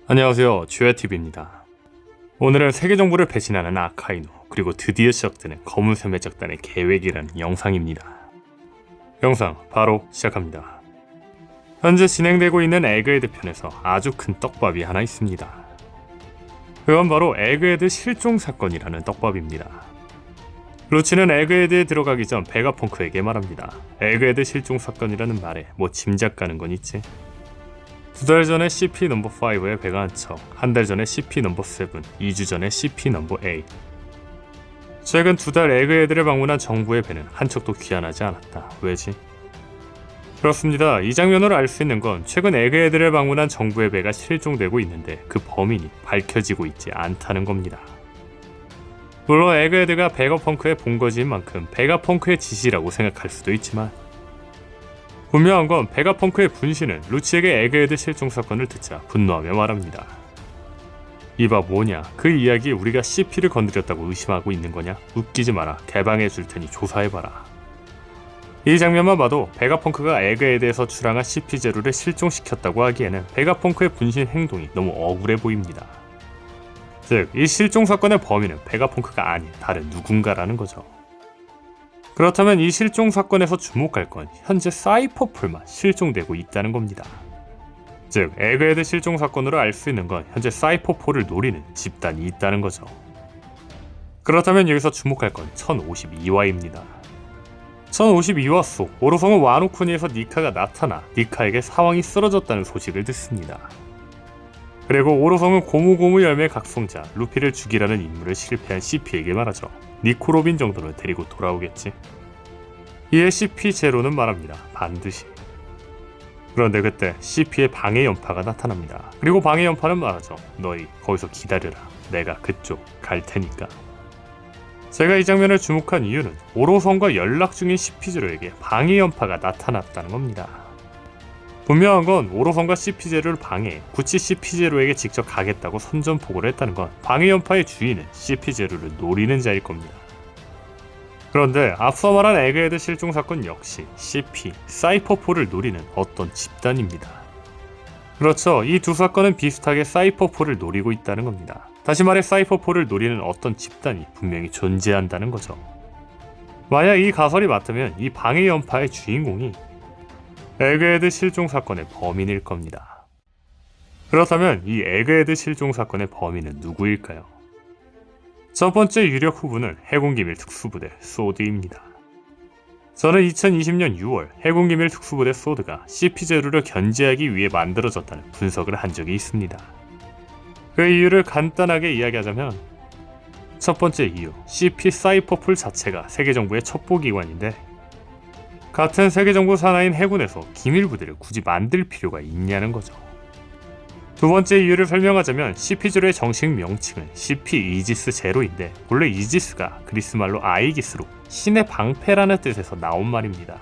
안녕하세요, 쥐어TV입니다. 오늘은 세계정부를 배신하는 아카이누, 그리고 드디어 시작되는 검은샘 해적단의 계획이라는 영상입니다. 영상 바로 시작합니다. 현재 진행되고 있는 에그헤드 편에서 아주 큰 떡밥이 하나 있습니다. 그건 바로 에그헤드 실종 사건이라는 떡밥입니다. 루치는 에그헤드에 들어가기 전 베가펑크에게 말합니다. 에그헤드 실종 사건이라는 말에 뭐 짐작 가는 건 있지? 2달 전에 CP 넘버 5에 배가 한 척, 한 달 전에 CP 넘버 7, 2주 전에 CP 넘버 8. 최근 2달 에그헤드를 방문한 정부의 배는 한 척도 귀환하지 않았다. 왜지? 그렇습니다. 이 장면으로 알 수 있는 건 최근 에그헤드를 방문한 정부의 배가 실종되고 있는데 그 범인이 밝혀지고 있지 않다는 겁니다. 물론 에그헤드가 베가펑크의 본거지인 만큼 베가펑크의 지시라고 생각할 수도 있지만 분명한 건 베가펑크의 분신은 루치에게 에그헤드 실종 사건을 듣자 분노하며 말합니다. 이봐 뭐냐, 그 이야기에 우리가 CP를 건드렸다고 의심하고 있는 거냐? 웃기지 마라, 개방해 줄 테니 조사해봐라. 이 장면만 봐도 베가펑크가 에그헤드에서 출항한 CP0를 실종시켰다고 하기에는 베가펑크의 분신 행동이 너무 억울해 보입니다. 즉, 이 실종 사건의 범인은 베가펑크가 아닌 다른 누군가라는 거죠. 그렇다면 이 실종 사건에서 주목할 건 현재 사이퍼폴만 실종되고 있다는 겁니다. 즉, 에그헤드 실종 사건으로 알 수 있는 건 현재 사이퍼폴을 노리는 집단이 있다는 거죠. 그렇다면 여기서 주목할 건 1052화입니다. 1052화 속 오로성은 와노쿠니에서 니카가 나타나 니카에게 상황이 쓰러졌다는 소식을 듣습니다. 그리고 오로성은 고무고무 열매 각성자 루피를 죽이라는 임무를 실패한 CP에게 말하죠. 니코로빈 정도는 데리고 돌아오겠지. 이에 CP0는 말합니다. 반드시. 그런데 그때 CP의 방해 연파가 나타납니다. 그리고 방해 연파는 말하죠. 너희 거기서 기다려라. 내가 그쪽 갈 테니까. 제가 이 장면을 주목한 이유는 오로성과 연락 중인 CP0에게 방해 연파가 나타났다는 겁니다. 분명한 건 오로성과 CP0를 방해, 구치 CP0에게 직접 가겠다고 선전포고를 했다는 건 방해 연파의 주인은 CP0를 노리는 자일 겁니다. 그런데 앞서 말한 에그헤드 실종 사건 역시 CP, 사이퍼폴을 노리는 어떤 집단입니다. 그렇죠, 이 두 사건은 비슷하게 사이퍼폴을 노리고 있다는 겁니다. 다시 말해 사이퍼폴을 노리는 어떤 집단이 분명히 존재한다는 거죠. 만약 이 가설이 맞다면 이 방해 연파의 주인공이 에그헤드 실종 사건의 범인일 겁니다. 그렇다면 이 에그헤드 실종 사건의 범인은 누구일까요? 첫 번째 유력 후보는 해군기밀 특수부대 소드입니다. 저는 2020년 6월 해군기밀 특수부대 소드가 CP0를 견제하기 위해 만들어졌다는 분석을 한 적이 있습니다. 그 이유를 간단하게 이야기하자면 첫 번째 이유, CP 사이퍼폴 자체가 세계정부의 첩보기관인데 같은 세계정부 산하인 해군에서 기밀부대를 굳이 만들 필요가 있냐는 거죠. 두 번째 이유를 설명하자면 CP0의 정식 명칭은 CP 이지스 제로인데 본래 이지스가 그리스말로 아이기스로 신의 방패라는 뜻에서 나온 말입니다.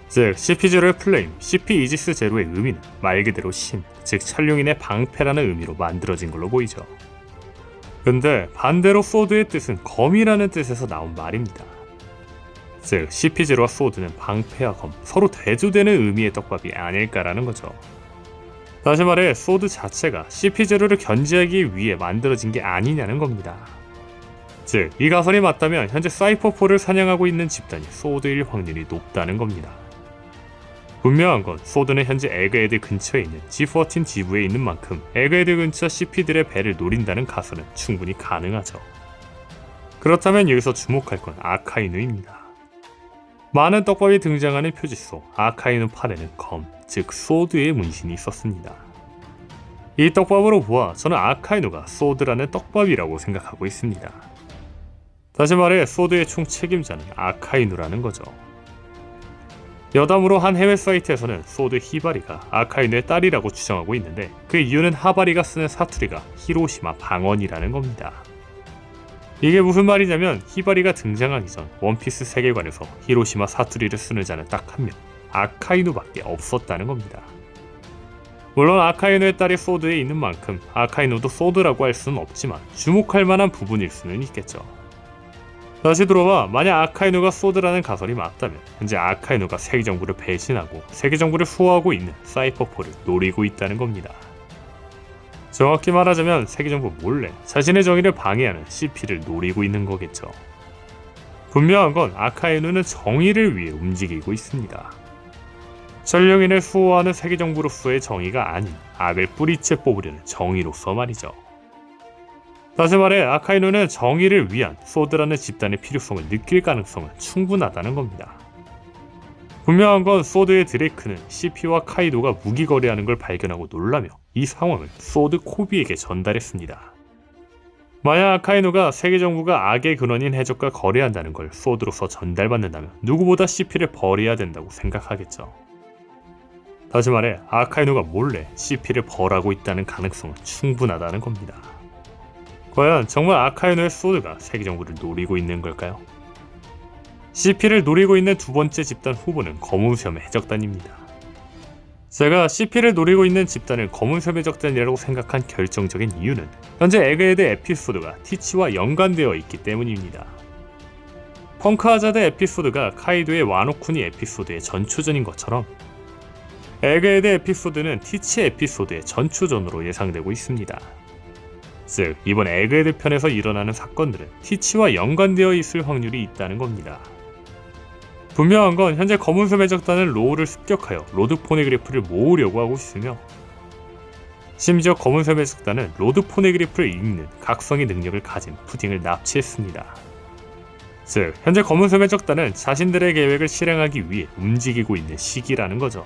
즉 CP0의 플레임 CP 이지스 제로의 의미는 말 그대로 신, 즉 천룡인의 방패라는 의미로 만들어진 걸로 보이죠. 근데 반대로 소드의 뜻은 검이라는 뜻에서 나온 말입니다. 즉 CP0와 소드는 방패와 검, 서로 대조되는 의미의 떡밥이 아닐까라는 거죠. 다시 말해 소드 자체가 CP0를 견제하기 위해 만들어진 게 아니냐는 겁니다. 즉 이 가설이 맞다면 현재 사이퍼폴을 사냥하고 있는 집단이 소드일 확률이 높다는 겁니다. 분명한 건 소드는 현재 에그헤드 근처에 있는 G14 지부에 있는 만큼 에그헤드 근처 CP들의 배를 노린다는 가설은 충분히 가능하죠. 그렇다면 여기서 주목할 건 아카이누입니다. 많은 떡밥이 등장하는 표지 속 아카이누 팔에는 검, 즉 소드의 문신이 있었습니다. 이 떡밥으로 보아 저는 아카이누가 소드라는 떡밥이라고 생각하고 있습니다. 다시 말해 소드의 총 책임자는 아카이누라는 거죠. 여담으로 한 해외 사이트에서는 소드 히바리가 아카이누의 딸이라고 주장하고 있는데 그 이유는 하바리가 쓰는 사투리가 히로시마 방언이라는 겁니다. 이게 무슨 말이냐면 히바리가 등장하기 전 원피스 세계관에서 히로시마 사투리를 쓰는 자는 딱 한 명, 아카이누밖에 없었다는 겁니다. 물론 아카이누의 딸이 소드에 있는 만큼 아카이누도 소드라고 할 수는 없지만 주목할 만한 부분일 수는 있겠죠. 다시 들어와 만약 아카이누가 소드라는 가설이 맞다면 현재 아카이누가 세계정부를 배신하고 세계정부를 수호하고 있는 사이퍼폴을 노리고 있다는 겁니다. 정확히 말하자면 세계정부 몰래 자신의 정의를 방해하는 CP를 노리고 있는 거겠죠. 분명한 건 아카이누는 정의를 위해 움직이고 있습니다. 전령인을 수호하는 세계정부로서의 정의가 아닌 악을 뿌리째 뽑으려는 정의로서 말이죠. 다시 말해 아카이누는 정의를 위한 소드라는 집단의 필요성을 느낄 가능성은 충분하다는 겁니다. 분명한 건 소드의 드레이크는 CP와 카이도가 무기 거래하는 걸 발견하고 놀라며 이 상황을 소드 코비에게 전달했습니다. 만약 아카이누가 세계정부가 악의 근원인 해적과 거래한다는 걸 소드로서 전달받는다면 누구보다 CP를 버려야 된다고 생각하겠죠. 다시 말해 아카이누가 몰래 CP를 벌하고 있다는 가능성은 충분하다는 겁니다. 과연 정말 아카이누의 소드가 세계정부를 노리고 있는 걸까요? CP를 노리고 있는 두 번째 집단 후보는 검은수염 해적단입니다. 제가 CP를 노리고 있는 집단을 검은수염 해적단이라고 생각한 결정적인 이유는 현재 에그헤드 에피소드가 티치와 연관되어 있기 때문입니다. 펑크하자드 에피소드가 카이도의 와노쿠니 에피소드의 전초전인 것처럼 에그헤드 에피소드는 티치 에피소드의 전초전으로 예상되고 있습니다. 즉, 이번 에그헤드 편에서 일어나는 사건들은 티치와 연관되어 있을 확률이 있다는 겁니다. 분명한 건 현재 검은수염 해적단은 로우를 습격하여 로드 포네그리프를 모으려고 하고 있으며 심지어 검은수염 해적단은 로드 포네그리프를 읽는 각성의 능력을 가진 푸딩을 납치했습니다. 즉, 현재 검은수염 해적단은 자신들의 계획을 실행하기 위해 움직이고 있는 시기라는 거죠.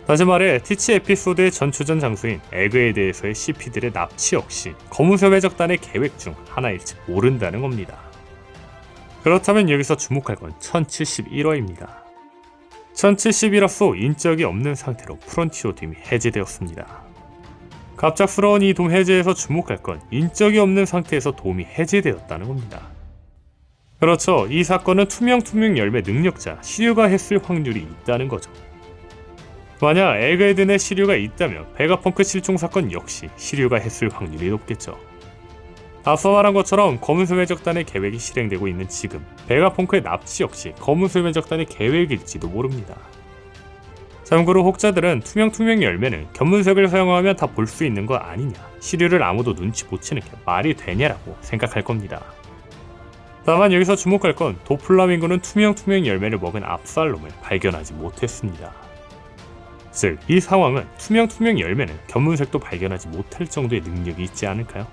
다시 말해 티치 에피소드의 전초전 장소인 에그헤드에서의 CP들의 납치 역시 검은수염 해적단의 계획 중 하나일지 모른다는 겁니다. 그렇다면 여기서 주목할 건 1071화입니다. 1071화소 인적이 없는 상태로 프론티어 돔이 해제되었습니다. 갑작스러운 이 돔 해제에서 주목할 건 인적이 없는 상태에서 돔이 해제되었다는 겁니다. 그렇죠, 이 사건은 투명 열매 능력자 시류가 했을 확률이 있다는 거죠. 만약 에그헤드 내 시류가 있다면 베가펑크 실종 사건 역시 시류가 했을 확률이 높겠죠. 앞서 말한 것처럼 검은수염 해적단의 계획이 실행되고 있는 지금 베가펑크의 납치 역시 검은수염 해적단의 계획일지도 모릅니다. 참고로 혹자들은 투명 열매는 견문색을 사용하면 다 볼 수 있는 거 아니냐, 시류를 아무도 눈치 못 채는 게 말이 되냐라고 생각할 겁니다. 다만 여기서 주목할 건 도플라밍고는 투명 열매를 먹은 압살롬을 발견하지 못했습니다. 즉, 이 상황은 투명 열매는 견문색도 발견하지 못할 정도의 능력이 있지 않을까요?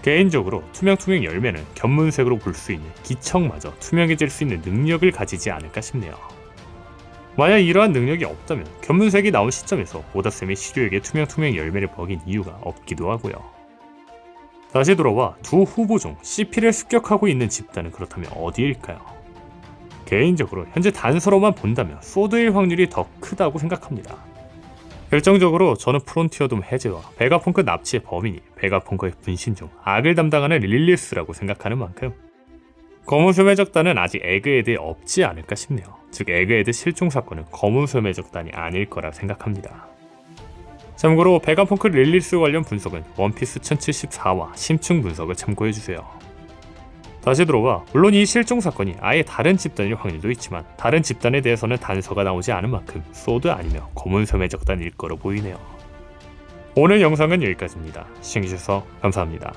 개인적으로 투명 열매는 견문색으로 볼 수 있는 기척마저 투명해질 수 있는 능력을 가지지 않을까 싶네요. 만약 이러한 능력이 없다면 견문색이 나온 시점에서 오다쌤이 시류에게 투명 열매를 먹인 이유가 없기도 하고요. 다시 돌아와 두 후보 중 CP를 습격하고 있는 집단은 그렇다면 어디일까요? 개인적으로 현재 단서로만 본다면 소드일 확률이 더 크다고 생각합니다. 결정적으로 저는 프론티어 돔 해제와 베가펑크 납치의 범인이 베가펑크의 분신 중 악을 담당하는 릴리스라고 생각하는 만큼 검은수염 해적단은 아직 에그헤드에 없지 않을까 싶네요. 즉 에그헤드 실종 사건은 검은수염 해적단이 아닐 거라 생각합니다. 참고로 베가펑크 릴리스 관련 분석은 원피스 1074화 심층 분석을 참고해주세요. 다시 들어와 물론 이 실종 사건이 아예 다른 집단일 확률도 있지만 다른 집단에 대해서는 단서가 나오지 않은 만큼 소드 아니면 검은수염 해적단일 거로 보이네요. 오늘 영상은 여기까지입니다. 시청해주셔서 감사합니다.